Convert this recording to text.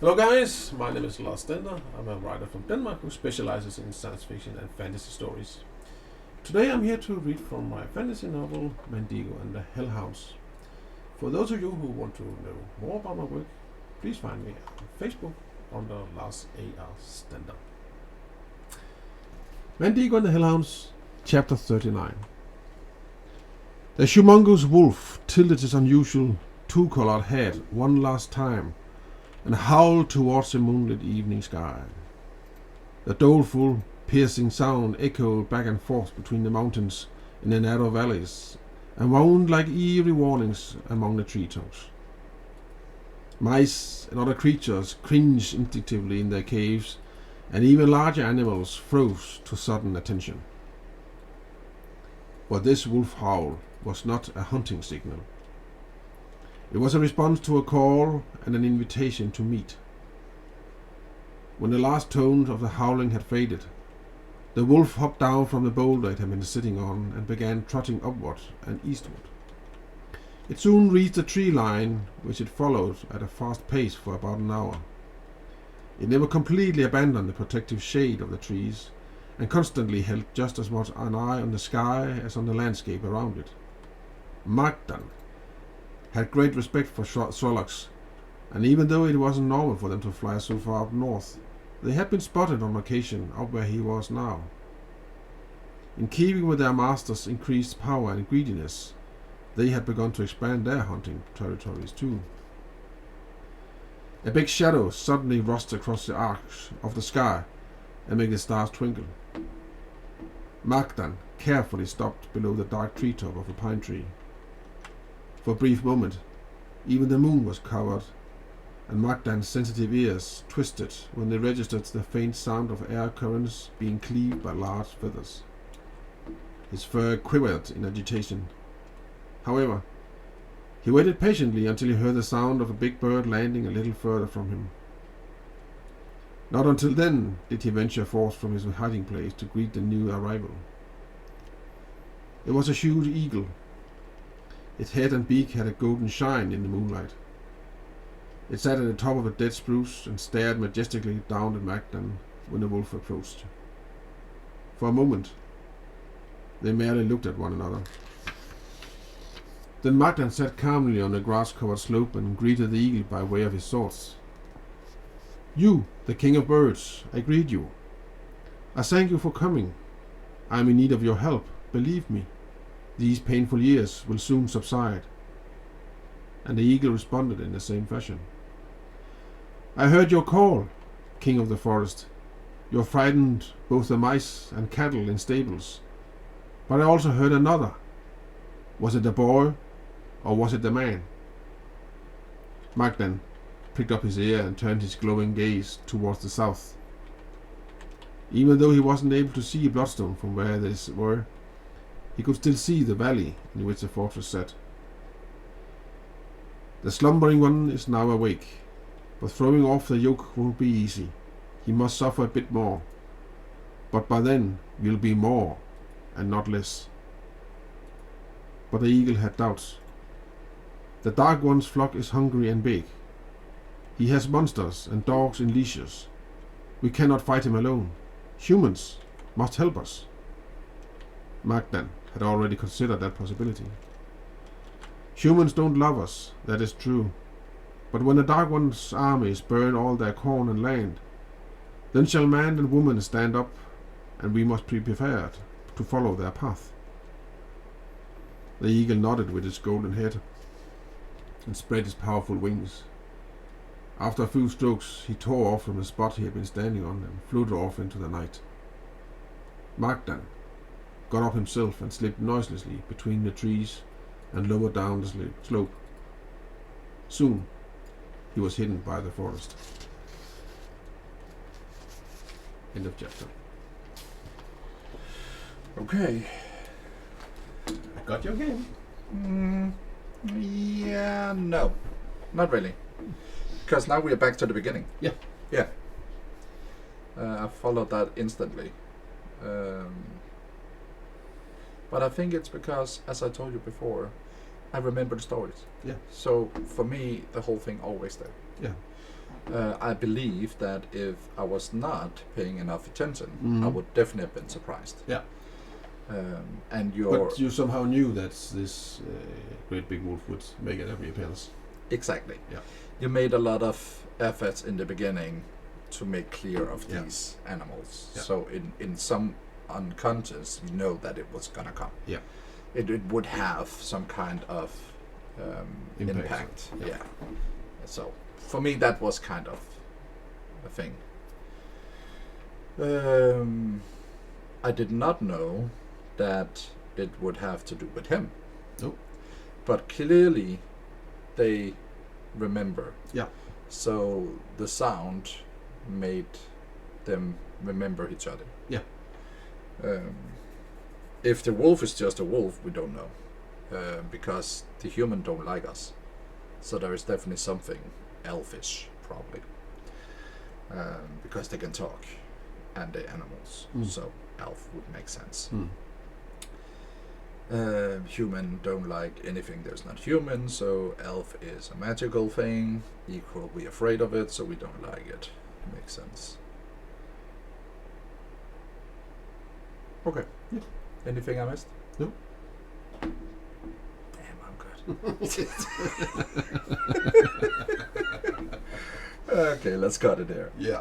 Hello guys, my name is Lars Stender. I'm a writer from Denmark who specializes in science fiction and fantasy stories. Today I'm here to read from my fantasy novel Madigo and the Hounds. For those of you who want to know more about my work, please find me on Facebook under Lars A.R. Stender. Madigo and the Hounds, Chapter 39. The humongous wolf tilted his unusual two-colored head one last time and howled towards the moonlit evening sky. The doleful, piercing sound echoed back and forth between the mountains in the narrow valleys and wound like eerie warnings among the treetops. Mice and other creatures cringed instinctively in their caves, and even larger animals froze to sudden attention. But this wolf howl was not a hunting signal. It was a response to a call and an invitation to meet. When the last tones of the howling had faded, the wolf hopped down from the boulder it had been sitting on and began trotting upward and eastward. It soon reached the tree line, which it followed at a fast pace for about an hour. It never completely abandoned the protective shade of the trees, and constantly held just as much an eye on the sky as on the landscape around it. Magdan had great respect for Sherlocks, and even though it wasn't normal for them to fly so far up north, they had been spotted on occasion up where he was now. In keeping with their master's increased power and greediness, they had begun to expand their hunting territories too. A big shadow suddenly rushed across the arch of the sky and made the stars twinkle. Magdan carefully stopped below the dark treetop of a pine tree. For a brief moment, even the moon was covered, and Magdan's sensitive ears twisted when they registered the faint sound of air currents being cleaved by large feathers. His fur quivered in agitation. However, he waited patiently until he heard the sound of a big bird landing a little further from him. Not until then did he venture forth from his hiding place to greet the new arrival. It was a huge eagle. Its head and beak had a golden shine in the moonlight. It sat at the top of a dead spruce and stared majestically down at Magdan when the wolf approached. For a moment, they merely looked at one another. Then Magdan sat calmly on the grass-covered slope and greeted the eagle by way of his swords. "You, the king of birds, I greet you. I thank you for coming. I am in need of your help, believe me. These painful years will soon subside." And the eagle responded in the same fashion. "I heard your call, king of the forest. You frightened both the mice and cattle in stables. But I also heard another. Was it the boy, or was it the man?" Magdan pricked up his ear and turned his glowing gaze towards the south. Even though he wasn't able to see Bloodstone from where they were, he could still see the valley in which the fortress sat. "The slumbering one is now awake, but throwing off the yoke won't be easy. He must suffer a bit more. But by then we'll be more, and not less." But the eagle had doubts. "The Dark One's flock is hungry and big. He has monsters and dogs in leashes. We cannot fight him alone. Humans must help us." Magdan had already considered that possibility. "Humans don't love us, that is true. But when the Dark One's armies burn all their corn and land, then shall man and woman stand up, and we must be prepared to follow their path." The eagle nodded with its golden head and spread its powerful wings. After a few strokes, he tore off from the spot he had been standing on and floated off into the night. Magdan got up himself and slipped noiselessly between the trees and lowered down the slope. Soon, he was hidden by the forest. End of chapter. Okay. I got your game. Yeah, no. Not really. Because now we are back to the beginning. Yeah. Yeah. I followed that instantly. But I think it's because, as I told you before, I remember the stories. Yeah. So for me, the whole thing always there. Yeah. I believe that if I was not paying enough attention, Mhm. I would definitely have been surprised. Yeah. And your But you somehow knew that this great big wolf would make a reappearance. exactly. Yeah. You made a lot of efforts in the beginning to make clear of Yeah. these animals. Yeah. So in some unconscious, you know that it was gonna come. Yeah. It would have some kind of Impact. impact. Yeah. Yeah. So for me, that was kind of a thing. I did not know that it would have to do with him. Nope. But clearly, they remember. Yeah. So the sound made them remember each other. Yeah. If the wolf is just a wolf, we don't know, because the human don't like us. So there is definitely something elfish, probably, because they can talk, and they're animals. So elf would make sense. Human don't like anything that's not human, so elf is a magical thing. Equal, we're afraid of it, so we don't like it. Makes sense. Okay. Yeah. Anything I missed? No. Damn, I'm good. Okay, let's cut it there. Yeah.